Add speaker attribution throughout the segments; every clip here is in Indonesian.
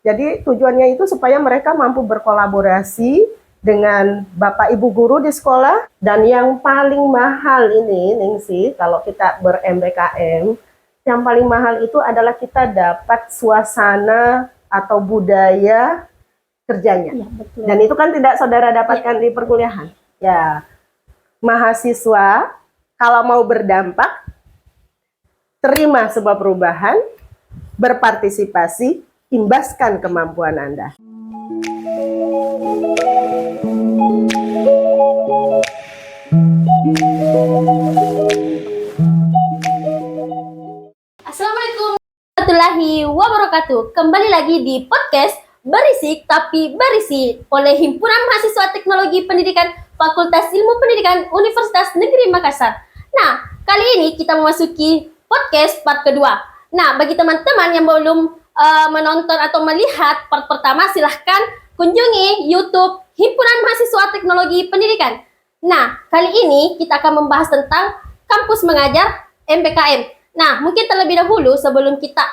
Speaker 1: Jadi tujuannya itu supaya mereka mampu berkolaborasi dengan Bapak Ibu guru di sekolah. Dan yang paling mahal ini, Ningsi, kalau kita ber-MBKM, yang paling mahal itu adalah kita dapat suasana atau budaya kerjanya.
Speaker 2: Ya, betul.
Speaker 1: Dan itu kan tidak saudara dapatkan di perkuliahan. Ya, mahasiswa kalau mau berdampak, terima sebuah perubahan, berpartisipasi, imbaskan kemampuan Anda.
Speaker 2: Assalamualaikum warahmatullahi wabarakatuh. Kembali lagi di podcast Berisik Tapi Berisi oleh Himpunan Mahasiswa Teknologi Pendidikan Fakultas Ilmu Pendidikan Universitas Negeri Makassar. Nah, kali ini kita memasuki podcast part kedua. Nah, bagi teman-teman yang belum menonton atau melihat part pertama, silahkan kunjungi YouTube Himpunan Mahasiswa Teknologi Pendidikan. Nah, kali ini kita akan membahas tentang kampus mengajar MBKM. Nah, mungkin terlebih dahulu sebelum kita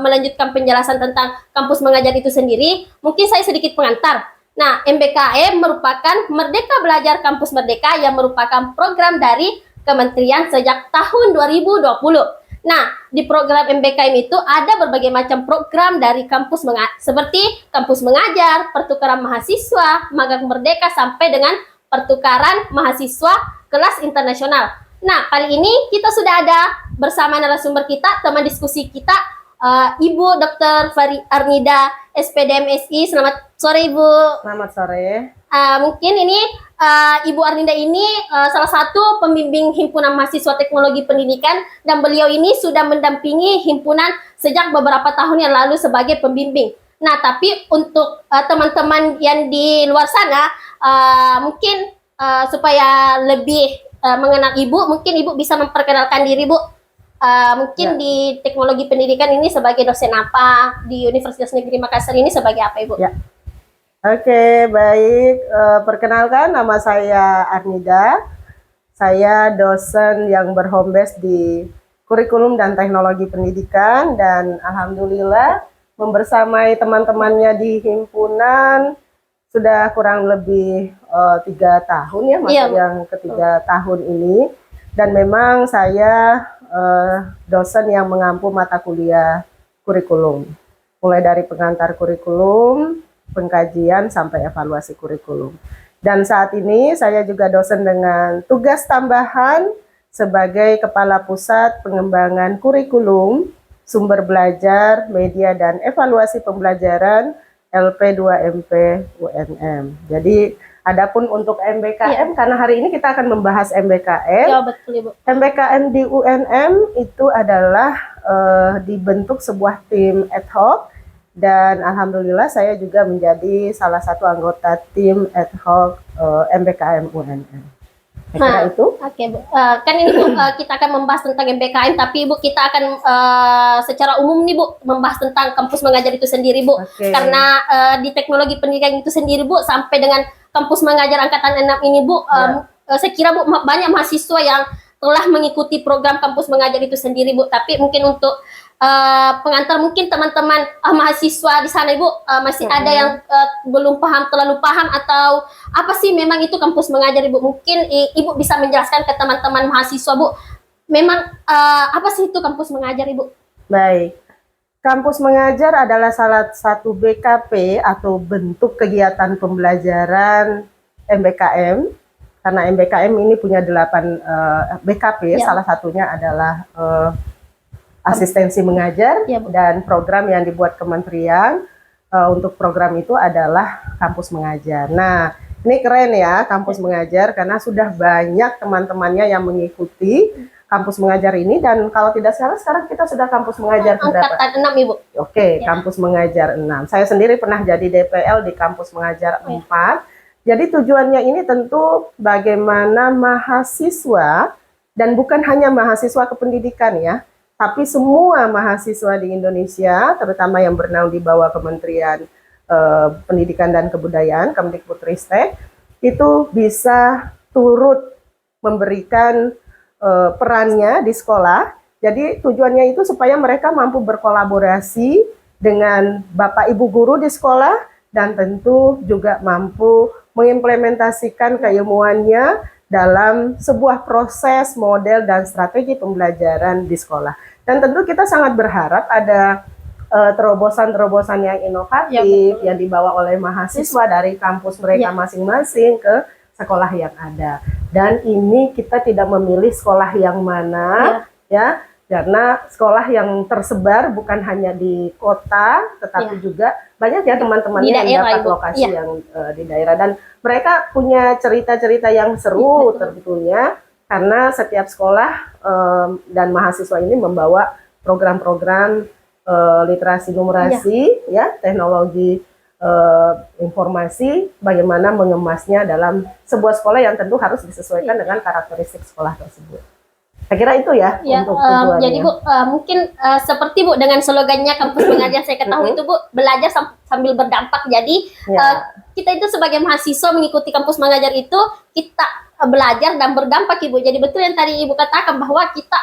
Speaker 2: melanjutkan penjelasan tentang kampus mengajar itu sendiri, mungkin saya sedikit pengantar. Nah, MBKM merupakan Merdeka Belajar Kampus Merdeka yang merupakan program dari Kementerian sejak tahun 2020. Nah, di program MBKM itu ada berbagai macam program dari kampus seperti kampus mengajar, pertukaran mahasiswa, magang merdeka, sampai dengan pertukaran mahasiswa kelas internasional. Nah, kali ini kita sudah ada bersama narasumber kita, teman diskusi kita, Ibu Dr. Fari Arnida, SPD MSI. Selamat sore, Ibu.
Speaker 1: Selamat sore.
Speaker 2: Mungkin ini Ibu Arnida ini salah satu pembimbing Himpunan Mahasiswa Teknologi Pendidikan, dan beliau ini sudah mendampingi himpunan sejak beberapa tahun yang lalu sebagai pembimbing. Nah, tapi untuk teman-teman yang di luar sana, mungkin supaya lebih mengenal Ibu, mungkin Ibu bisa memperkenalkan diri, Bu. Mungkin di teknologi pendidikan ini sebagai dosen apa, di Universitas Negeri Makassar ini sebagai apa, Ibu?
Speaker 1: Ya. Oke, baik. Perkenalkan, nama saya Arnida. Saya dosen yang berhome base di Kurikulum dan Teknologi Pendidikan, dan alhamdulillah membersamai teman-temannya di himpunan sudah kurang lebih 3 tahun ya, masuk yang ketiga tahun ini. Dan memang saya dosen yang mengampu mata kuliah kurikulum, mulai dari pengantar kurikulum, pengkajian, sampai evaluasi kurikulum. Dan saat ini saya juga dosen dengan tugas tambahan sebagai Kepala Pusat Pengembangan Kurikulum, Sumber Belajar, Media, dan Evaluasi Pembelajaran LP2MP UNM. Jadi adapun untuk MBKM, karena hari ini kita akan membahas MBKM.
Speaker 2: Ya, betul, Ibu.
Speaker 1: MBKM di UNM itu adalah dibentuk sebuah tim ad hoc, dan alhamdulillah saya juga menjadi salah satu anggota tim ad hoc MBKM UNM. Nah, itu.
Speaker 2: Oke, Bu. Kan ini Bu, kita akan membahas tentang MBKM, tapi Bu, kita akan secara umum nih, Bu, membahas tentang kampus mengajar itu sendiri, Bu. Karena di teknologi pendidikan itu sendiri, Bu, sampai dengan kampus mengajar angkatan 6 ini, Bu, saya kira, Bu, banyak mahasiswa yang telah mengikuti program kampus mengajar itu sendiri, Bu. Tapi mungkin untuk pengantar, mungkin teman-teman mahasiswa di sana, Ibu, masih ada yang belum terlalu paham atau apa sih memang itu kampus mengajar, Ibu. Mungkin Ibu bisa menjelaskan ke teman-teman mahasiswa, Bu, memang apa sih itu kampus mengajar, Ibu?
Speaker 1: Baik, kampus mengajar adalah salah satu BKP atau bentuk kegiatan pembelajaran MBKM, karena MBKM ini punya 8 BKP, salah satunya adalah asistensi mengajar, dan program yang dibuat kementerian untuk program itu adalah kampus mengajar. Nah, ini keren ya, kampus mengajar, karena sudah banyak teman-temannya yang mengikuti kampus mengajar ini. Dan kalau tidak salah sekarang kita sudah kampus mengajar berapa?
Speaker 2: Angkatan 6, Ibu.
Speaker 1: Oke, kampus mengajar 6. Saya sendiri pernah jadi DPL di kampus mengajar 4. Jadi tujuannya ini tentu bagaimana mahasiswa, dan bukan hanya mahasiswa kependidikan ya, tapi semua mahasiswa di Indonesia, terutama yang bernaung di bawah Kementerian Pendidikan dan Kebudayaan, Kemdikbudristek, itu bisa turut memberikan perannya di sekolah. Jadi tujuannya itu supaya mereka mampu berkolaborasi dengan Bapak Ibu guru di sekolah, dan tentu juga mampu mengimplementasikan keilmuannya dalam sebuah proses, model, dan strategi pembelajaran di sekolah. Dan tentu kita sangat berharap ada terobosan-terobosan yang inovatif yang dibawa oleh mahasiswa dari kampus mereka masing-masing ke sekolah yang ada. Dan ini kita tidak memilih sekolah yang mana, ya, karena sekolah yang tersebar bukan hanya di kota, tetapi juga banyak ya teman-temannya yang dapat lokasi yang di daerah. Dan mereka punya cerita-cerita yang seru tentunya, karena setiap sekolah dan mahasiswa ini membawa program-program literasi numerasi, ya, teknologi informasi, bagaimana mengemasnya dalam sebuah sekolah yang tentu harus disesuaikan dengan karakteristik sekolah tersebut. Saya kira itu ya, untuk tujuannya.
Speaker 2: Jadi Bu, mungkin seperti Bu dengan slogannya kampus mengajar saya ketahui itu Bu, belajar sambil berdampak. Jadi kita itu sebagai mahasiswa mengikuti kampus mengajar itu, kita belajar dan berdampak Ibu. Jadi betul yang tadi Ibu katakan bahwa kita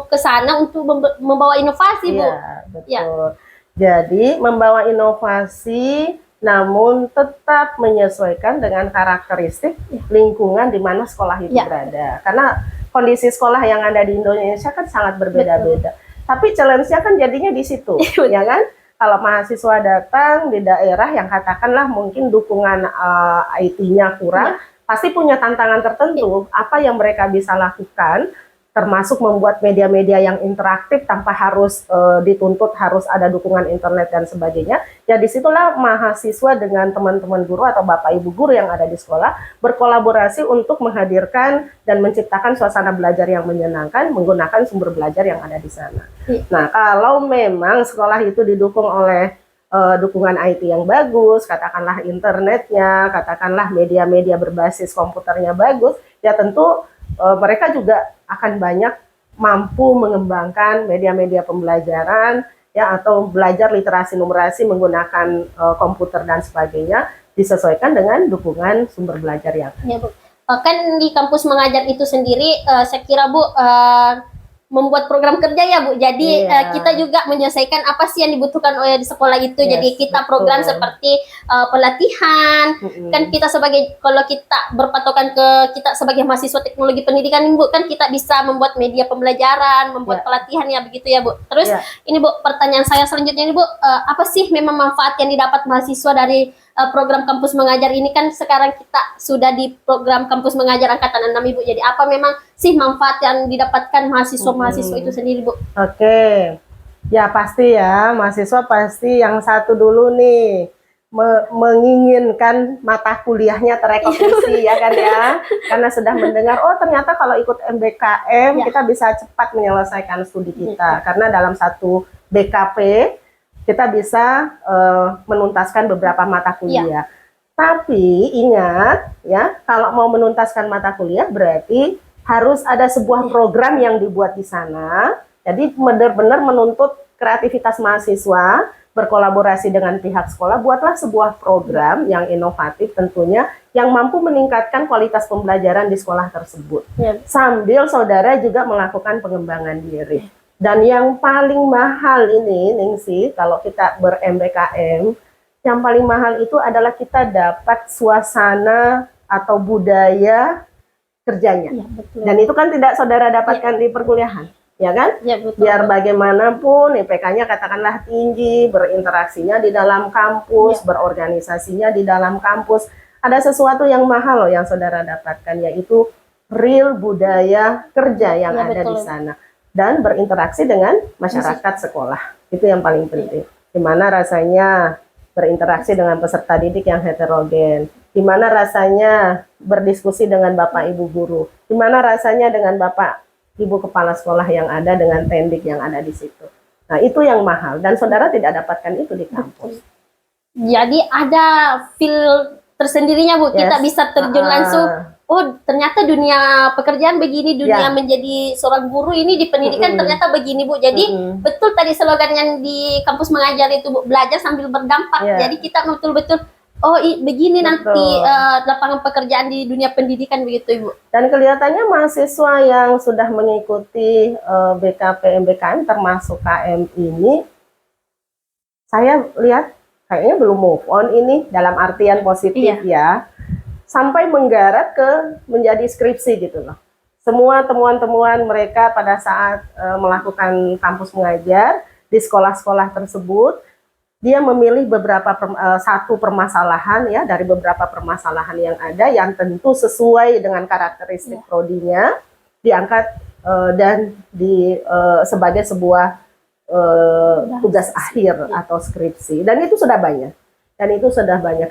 Speaker 2: ke sana untuk membawa inovasi Bu.
Speaker 1: Betul. Jadi membawa inovasi namun tetap menyesuaikan dengan karakteristik lingkungan di mana sekolah itu berada. Karena kondisi sekolah yang ada di Indonesia kan sangat berbeda-beda. Tapi challenge-nya kan jadinya di situ, ya kan? Kalau mahasiswa datang di daerah yang katakanlah mungkin dukungan IT-nya kurang, pasti punya tantangan tertentu. Apa yang mereka bisa lakukan, termasuk membuat media-media yang interaktif tanpa harus dituntut harus ada dukungan internet dan sebagainya. Ya disitulah mahasiswa dengan teman-teman guru atau Bapak Ibu guru yang ada di sekolah berkolaborasi untuk menghadirkan dan menciptakan suasana belajar yang menyenangkan menggunakan sumber belajar yang ada di sana. Nah, kalau memang sekolah itu didukung oleh dukungan IT yang bagus, katakanlah internetnya, katakanlah media-media berbasis komputernya bagus, ya tentu mereka juga akan banyak mampu mengembangkan media-media pembelajaran, ya, atau belajar literasi numerasi menggunakan komputer dan sebagainya, disesuaikan dengan dukungan sumber belajar yang
Speaker 2: Bu. Kan di kampus mengajar itu sendiri, saya kira Bu membuat program kerja ya Bu. Jadi kita juga menyelesaikan apa sih yang dibutuhkan oleh di sekolah itu. Jadi kita program seperti pelatihan. Kan kita sebagai, kalau kita berpatokan ke kita sebagai mahasiswa teknologi pendidikan Bu, kan kita bisa membuat media pembelajaran, membuat pelatihan ya begitu ya Bu. Terus ini Bu, pertanyaan saya selanjutnya ini Bu, apa sih memang manfaat yang didapat mahasiswa dari program kampus mengajar ini? Kan sekarang kita sudah di program kampus mengajar angkatan 6 Ibu. Jadi apa memang sih manfaat yang didapatkan mahasiswa itu sendiri Bu?
Speaker 1: Oke. Ya pasti ya, mahasiswa pasti yang satu dulu nih menginginkan mata kuliahnya tereksekusi ya kan ya. Karena sudah mendengar oh ternyata kalau ikut MBKM kita bisa cepat menyelesaikan studi kita. Karena dalam satu BKP kita bisa menuntaskan beberapa mata kuliah. Tapi ingat ya, kalau mau menuntaskan mata kuliah berarti harus ada sebuah program yang dibuat di sana. Jadi benar-benar menuntut kreativitas mahasiswa, berkolaborasi dengan pihak sekolah, buatlah sebuah program yang inovatif tentunya, yang mampu meningkatkan kualitas pembelajaran di sekolah tersebut. Sambil saudara juga melakukan pengembangan diri. Dan yang paling mahal ini, Ningsi, kalau kita ber-MBKM, yang paling mahal itu adalah kita dapat suasana atau budaya kerjanya. Dan itu kan tidak saudara dapatkan di perkuliahan, ya kan? Biar bagaimanapun IPK-nya katakanlah tinggi, berinteraksinya di dalam kampus, berorganisasinya di dalam kampus, ada sesuatu yang mahal loh yang saudara dapatkan, yaitu real budaya kerja yang ada di sana. Dan berinteraksi dengan masyarakat sekolah. Itu yang paling penting. Gimana rasanya berinteraksi dengan peserta didik yang heterogen, gimana rasanya berdiskusi dengan Bapak Ibu guru, gimana rasanya dengan Bapak Ibu kepala sekolah yang ada dengan tendik yang ada di situ. Nah, itu yang mahal dan saudara tidak dapatkan itu di kampus.
Speaker 2: Jadi ada feel tersendirinya Bu, kita bisa terjun langsung. Oh, ternyata dunia pekerjaan begini, dunia menjadi seorang guru ini di pendidikan ternyata begini Bu. Jadi betul tadi slogan yang di kampus mengajar itu Bu, belajar sambil berdampak. Jadi kita betul-betul oh begini nanti lapangan pekerjaan di dunia pendidikan begitu Ibu.
Speaker 1: Dan kelihatannya mahasiswa yang sudah mengikuti BKP MBKM termasuk KM ini saya lihat kayaknya belum move on ini dalam artian positif ya, sampai menggarap ke menjadi skripsi gitu loh. Semua temuan-temuan mereka pada saat melakukan kampus mengajar di sekolah-sekolah tersebut, dia memilih satu permasalahan ya dari beberapa permasalahan yang ada yang tentu sesuai dengan karakteristik prodinya, diangkat dan sebagai sebuah tugas akhir atau skripsi, dan itu sudah banyak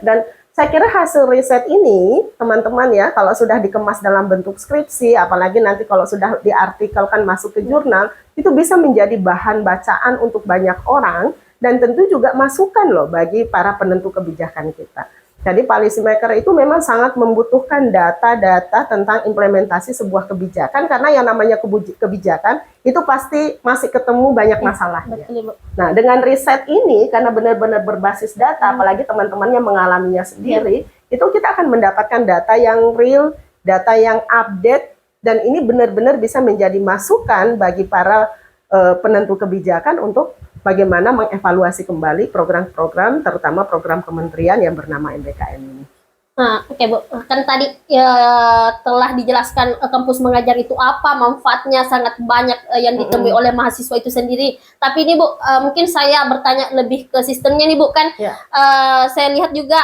Speaker 1: dan saya kira hasil riset ini teman-teman ya, kalau sudah dikemas dalam bentuk skripsi, apalagi nanti kalau sudah diartikelkan masuk ke jurnal, itu bisa menjadi bahan bacaan untuk banyak orang dan tentu juga masukan loh bagi para penentu kebijakan kita. Jadi policy maker itu memang sangat membutuhkan data-data tentang implementasi sebuah kebijakan, karena yang namanya kebijakan itu pasti masih ketemu banyak masalahnya. Nah, dengan riset ini karena benar-benar berbasis data, apalagi teman-temannya mengalaminya sendiri, itu kita akan mendapatkan data yang real, data yang update, dan ini benar-benar bisa menjadi masukan bagi para penentu kebijakan untuk bagaimana mengevaluasi kembali program-program, terutama program kementerian yang bernama MBKM ini.
Speaker 2: Nah, oke Bu, kan tadi telah dijelaskan kampus mengajar itu apa, manfaatnya sangat banyak yang ditemui oleh mahasiswa itu sendiri. Tapi ini Bu, mungkin saya bertanya lebih ke sistemnya nih Bu, kan saya lihat juga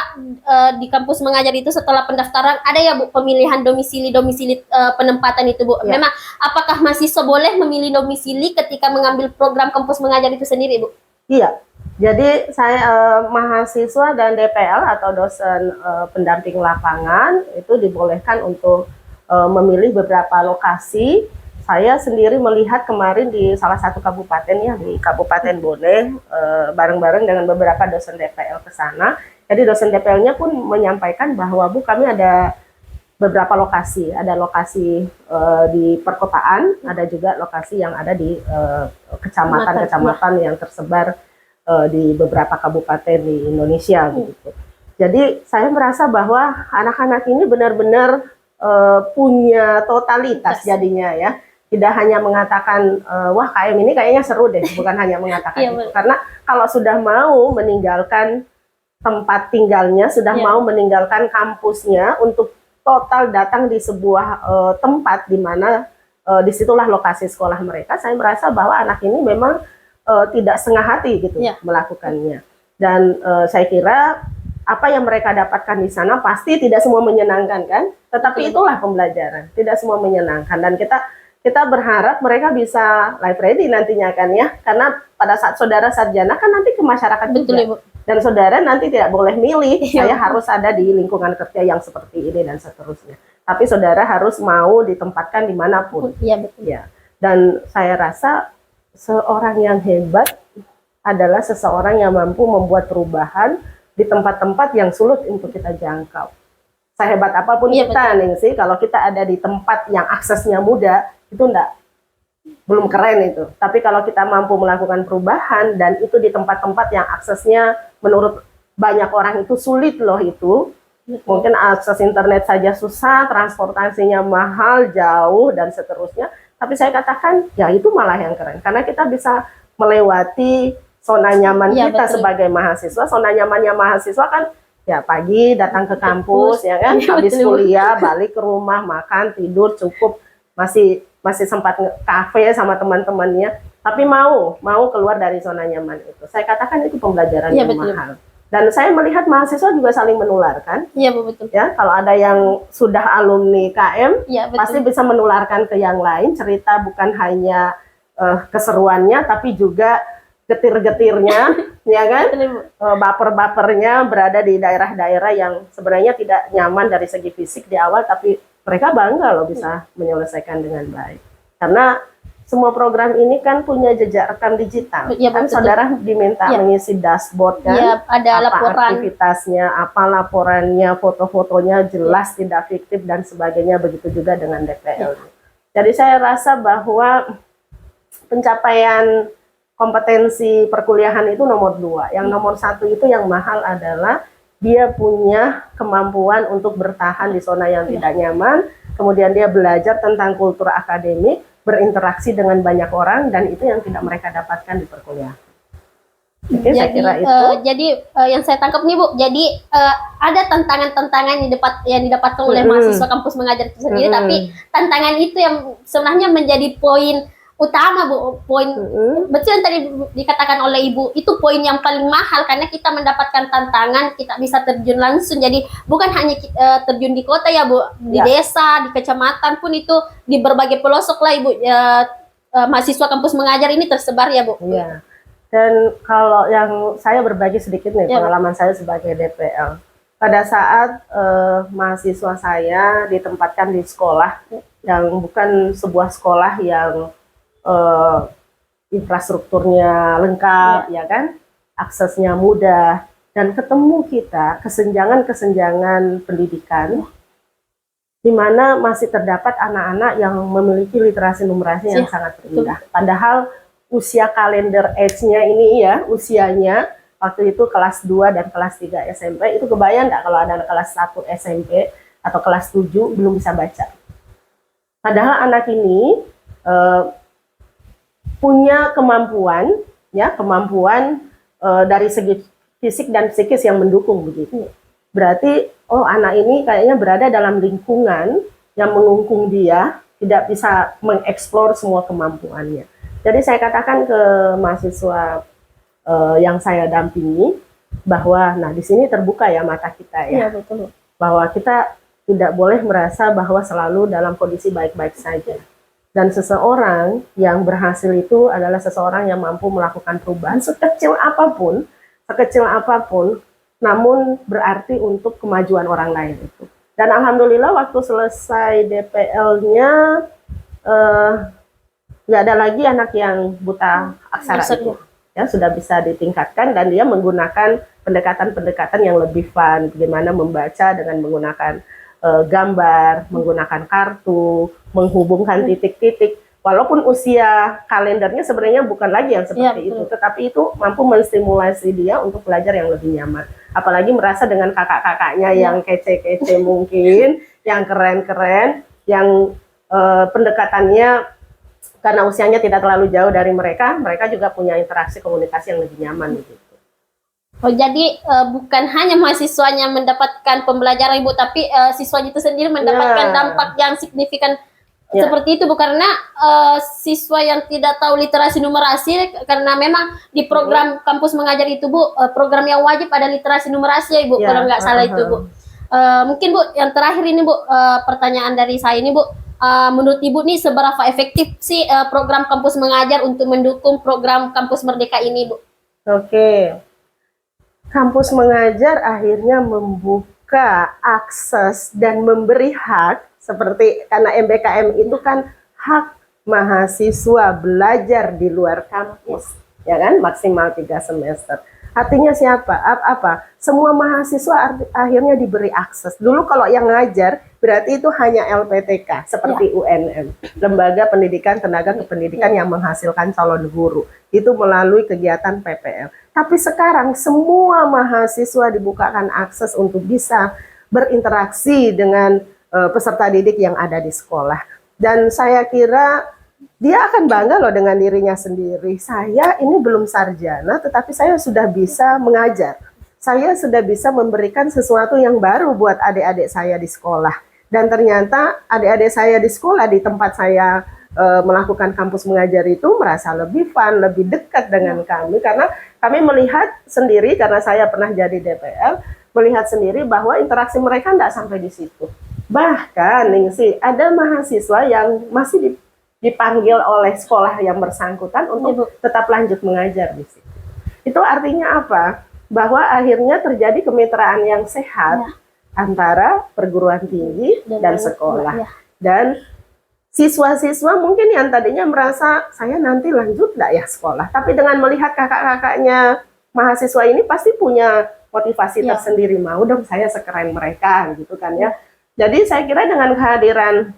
Speaker 2: di kampus mengajar itu setelah pendaftaran ada ya Bu pemilihan domisili penempatan itu Bu. Memang apakah mahasiswa boleh memilih domisili ketika mengambil program kampus mengajar itu sendiri Bu?
Speaker 1: Iya. Jadi saya mahasiswa dan DPL atau dosen pendamping lapangan itu dibolehkan untuk memilih beberapa lokasi. Saya sendiri melihat kemarin di salah satu kabupaten ya, di Kabupaten Bone, bareng-bareng dengan beberapa dosen DPL ke sana. Jadi dosen DPL-nya pun menyampaikan bahwa Bu, kami ada beberapa lokasi, ada lokasi di perkotaan, ada juga lokasi yang ada di kecamatan-kecamatan yang tersebar di beberapa kabupaten di Indonesia gitu. Jadi saya merasa bahwa anak-anak ini benar-benar punya totalitas jadinya ya. Tidak hanya mengatakan wah KM ini kayaknya seru deh, bukan hanya mengatakan itu. Karena kalau sudah mau meninggalkan tempat tinggalnya, sudah mau meninggalkan kampusnya untuk total datang di sebuah tempat di mana disitulah lokasi sekolah mereka, saya merasa bahwa anak ini memang tidak setengah hati gitu melakukannya. Dan saya kira apa yang mereka dapatkan di sana pasti tidak semua menyenangkan kan, tetapi itulah pembelajaran, tidak semua menyenangkan, dan kita berharap mereka bisa life ready nantinya kan ya, karena pada saat saudara sarjana kan nanti ke masyarakat juga. Dan saudara nanti tidak boleh milih, saya harus ada di lingkungan kerja yang seperti ini dan seterusnya. Tapi saudara harus mau ditempatkan dimanapun.
Speaker 2: Iya betul.
Speaker 1: Ya. Dan saya rasa seorang yang hebat adalah seseorang yang mampu membuat perubahan di tempat-tempat yang sulit untuk kita jangkau. Sehebat apapun kita nih sih, kalau kita ada di tempat yang aksesnya mudah, itu belum keren itu. Tapi kalau kita mampu melakukan perubahan dan itu di tempat-tempat yang aksesnya menurut banyak orang itu sulit loh itu. Mungkin akses internet saja susah, transportasinya mahal, jauh, dan seterusnya. Tapi saya katakan, ya itu malah yang keren. Karena kita bisa melewati zona nyaman kita sebagai mahasiswa. Zona nyamannya mahasiswa kan, ya pagi datang ke kampus, ya kan, habis kuliah, balik ke rumah, makan, tidur, cukup. Masih sempat kafe sama teman-temannya. Tapi mau keluar dari zona nyaman itu. Saya katakan itu pembelajaran yang mahal. Dan saya melihat mahasiswa juga saling menularkan.
Speaker 2: Iya betul.
Speaker 1: Ya, kalau ada yang sudah alumni KM, pasti bisa menularkan ke yang lain. Cerita bukan hanya keseruannya, tapi juga getir-getirnya, ya kan? Baper-bapernya berada di daerah-daerah yang sebenarnya tidak nyaman dari segi fisik di awal, tapi mereka bangga loh bisa menyelesaikan dengan baik. Karena semua program ini kan punya jejak rekam digital. Kan saudara diminta mengisi dashboard kan,
Speaker 2: ada
Speaker 1: apa
Speaker 2: laporan
Speaker 1: aktivitasnya, apa laporannya, foto-fotonya jelas, tidak fiktif dan sebagainya. Begitu juga dengan DPL. Jadi saya rasa bahwa pencapaian kompetensi perkuliahan itu nomor 2. Yang nomor 1 itu yang mahal adalah dia punya kemampuan untuk bertahan di zona yang tidak nyaman, kemudian dia belajar tentang kultur akademik, berinteraksi dengan banyak orang, dan itu yang tidak mereka dapatkan di perkuliahan. Oke, saya
Speaker 2: Jadi,
Speaker 1: kira itu.
Speaker 2: yang saya tangkap nih Bu, jadi ada tantangan-tantangan yang didapatkan oleh mahasiswa kampus mengajar itu sendiri, tapi tantangan itu yang sebenarnya menjadi poin utama Bu, poin betul yang tadi dikatakan oleh Ibu, itu poin yang paling mahal karena kita mendapatkan tantangan, kita bisa terjun langsung, jadi bukan hanya terjun di kota ya Bu, di desa, di kecamatan pun itu, di berbagai pelosok lah Ibu, mahasiswa kampus mengajar ini tersebar ya Bu.
Speaker 1: Iya. Dan kalau yang saya berbagi sedikit nih pengalaman saya sebagai DPL. Pada saat mahasiswa saya ditempatkan di sekolah yang bukan sebuah sekolah yang infrastrukturnya lengkap, ya kan, aksesnya mudah, dan ketemu kita kesenjangan-kesenjangan pendidikan, di mana masih terdapat anak-anak yang memiliki literasi numerasi yang sangat rendah. Padahal usia kalender age-nya ini ya, usianya waktu itu kelas 2 dan kelas 3 SMP, itu kebayang nggak kalau ada kelas 1 SMP atau kelas 7 belum bisa baca. Padahal anak ini punya kemampuan, ya, dari segi fisik dan psikis yang mendukung begitu. Berarti, oh anak ini kayaknya berada dalam lingkungan yang mengungkung dia, tidak bisa mengeksplor semua kemampuannya. Jadi saya katakan ke mahasiswa yang saya dampingi bahwa, nah di sini terbuka ya mata kita ya, betul. Bahwa kita tidak boleh merasa bahwa selalu dalam kondisi baik-baik saja. Dan seseorang yang berhasil itu adalah seseorang yang mampu melakukan perubahan sekecil apapun, namun berarti untuk kemajuan orang lain itu. Dan alhamdulillah waktu selesai DPL-nya nggak ada lagi anak yang buta aksara itu, ya sudah bisa ditingkatkan dan dia menggunakan pendekatan-pendekatan yang lebih fun, bagaimana membaca dengan menggunakan gambar, menggunakan kartu, menghubungkan titik-titik, walaupun usia kalendernya sebenarnya bukan lagi yang seperti itu, tetapi itu mampu menstimulasi dia untuk belajar yang lebih nyaman, apalagi merasa dengan kakak-kakaknya yang kece-kece mungkin, yang keren-keren, yang pendekatannya karena usianya tidak terlalu jauh dari mereka, mereka juga punya interaksi komunikasi yang lebih nyaman gitu.
Speaker 2: Oh, jadi bukan hanya mahasiswanya mendapatkan pembelajaran Ibu, tapi siswanya itu sendiri mendapatkan dampak yang signifikan seperti itu Bu, karena siswa yang tidak tahu literasi numerasi, karena memang di program kampus mengajar itu Bu, program yang wajib ada literasi numerasi ya Ibu, kalau nggak salah itu Bu. Mungkin Bu, yang terakhir ini Bu, pertanyaan dari saya ini Bu, menurut Ibu nih seberapa efektif sih program kampus mengajar untuk mendukung program kampus merdeka ini Bu?
Speaker 1: Oke, kampus mengajar akhirnya membuka akses dan memberi hak, seperti karena MBKM itu kan hak mahasiswa belajar di luar kampus, ya kan, maksimal 3 semester. Artinya siapa? Apa? Semua mahasiswa akhirnya diberi akses. Dulu kalau yang ngajar berarti itu hanya LPTK seperti UNM, Lembaga Pendidikan Tenaga Kependidikan yang menghasilkan calon guru. Itu melalui kegiatan PPL. Tapi sekarang semua mahasiswa dibukakan akses untuk bisa berinteraksi dengan peserta didik yang ada di sekolah. Dan saya kira dia akan bangga loh dengan dirinya sendiri. Saya ini belum sarjana, tetapi saya sudah bisa mengajar. Saya sudah bisa memberikan sesuatu yang baru buat adik-adik saya di sekolah. Dan ternyata adik-adik saya di sekolah, di tempat saya melakukan kampus mengajar itu, merasa lebih fun, lebih dekat dengan kami. Karena kami melihat sendiri, karena saya pernah jadi DPL, melihat sendiri bahwa interaksi mereka tidak sampai di situ. Bahkan, Ningsi, ada mahasiswa yang masih dipanggil oleh sekolah yang bersangkutan untuk tetap lanjut mengajar di situ. Itu artinya apa? Bahwa akhirnya terjadi kemitraan yang sehat antara perguruan tinggi dan sekolah. Dan siswa-siswa mungkin yang tadinya merasa saya nanti lanjut nggak ya sekolah, tapi dengan melihat kakak-kakaknya mahasiswa ini pasti punya motivasi tersendiri, mau dong saya sekeren mereka gitu kan ya. Jadi saya kira dengan kehadiran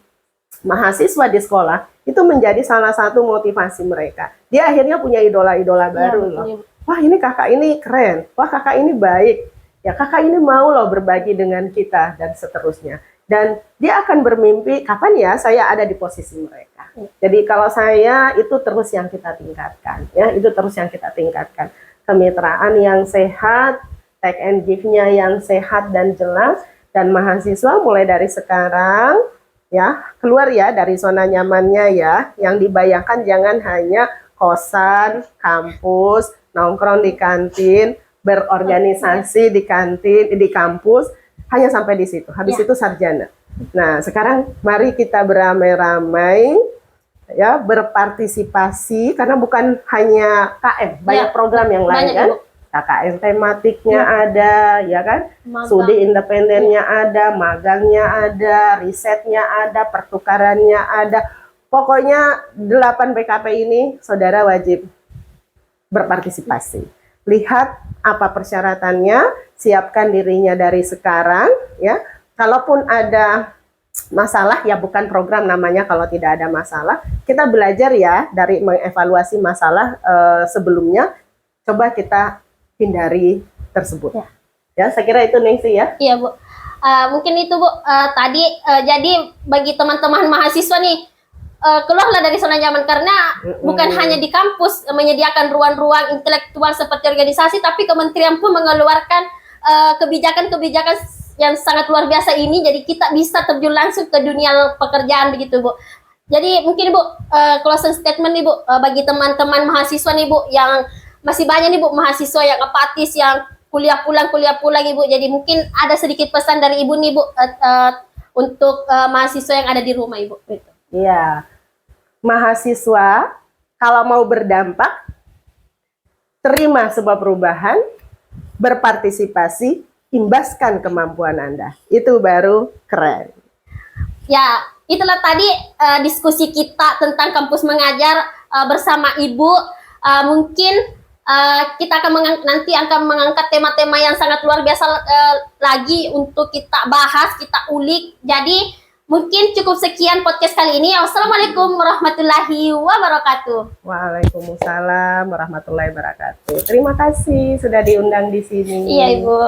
Speaker 1: mahasiswa di sekolah itu menjadi salah satu motivasi mereka. Dia akhirnya punya idola-idola baru loh. Wah ini kakak ini keren, wah kakak ini baik, ya kakak ini mau loh berbagi dengan kita dan seterusnya. Dan dia akan bermimpi kapan ya saya ada di posisi mereka. Jadi kalau saya itu terus yang kita tingkatkan, ya itu terus yang kita tingkatkan. kemitraan yang sehat, take and give-nya yang sehat dan jelas, dan mahasiswa mulai dari sekarang ya keluar ya dari zona nyamannya ya, yang dibayangkan jangan hanya kosan, kampus, nongkrong di kantin, berorganisasi di kantin, di kampus, hanya sampai di situ. Habis itu sarjana. Nah, sekarang mari kita beramai-ramai ya, berpartisipasi, karena bukan hanya KM, banyak program yang lain kan. KKN tematiknya ada, ya kan? Studi independennya ada, magangnya ada, risetnya ada, pertukarannya ada. Pokoknya 8 BKP ini saudara wajib berpartisipasi. Lihat apa persyaratannya, siapkan dirinya dari sekarang ya. Kalaupun ada masalah, ya bukan program namanya kalau tidak ada masalah. Kita belajar ya dari mengevaluasi masalah sebelumnya, coba kita hindari tersebut. Ya, saya kira itu Ningsi ya.
Speaker 2: Iya Bu. Mungkin itu Bu. Tadi jadi bagi teman-teman mahasiswa nih, keluarlah dari zona nyaman, karena bukan hanya di kampus menyediakan ruang-ruang intelektual seperti organisasi, tapi kementerian pun mengeluarkan kebijakan-kebijakan yang sangat luar biasa ini. Jadi kita bisa terjun langsung ke dunia pekerjaan begitu Bu. Jadi mungkin Bu, closing statement nih Bu, bagi teman-teman mahasiswa nih Bu, yang masih banyak nih Bu mahasiswa yang apatis, yang kuliah pulang Ibu. Jadi mungkin ada sedikit pesan dari Ibu nih Bu, untuk mahasiswa yang ada di rumah Ibu. Gitu.
Speaker 1: Iya, mahasiswa kalau mau berdampak, terima sebuah perubahan, berpartisipasi, imbaskan kemampuan Anda. Itu baru keren.
Speaker 2: Ya, itulah tadi diskusi kita tentang kampus mengajar bersama Ibu. Mungkin kita nanti akan mengangkat tema-tema yang sangat luar biasa lagi untuk kita bahas, kita ulik. Jadi mungkin cukup sekian podcast kali ini. Wassalamualaikum warahmatullahi wabarakatuh.
Speaker 1: Waalaikumsalam warahmatullahi wabarakatuh. Terima kasih sudah diundang di sini.
Speaker 2: Iya Ibu.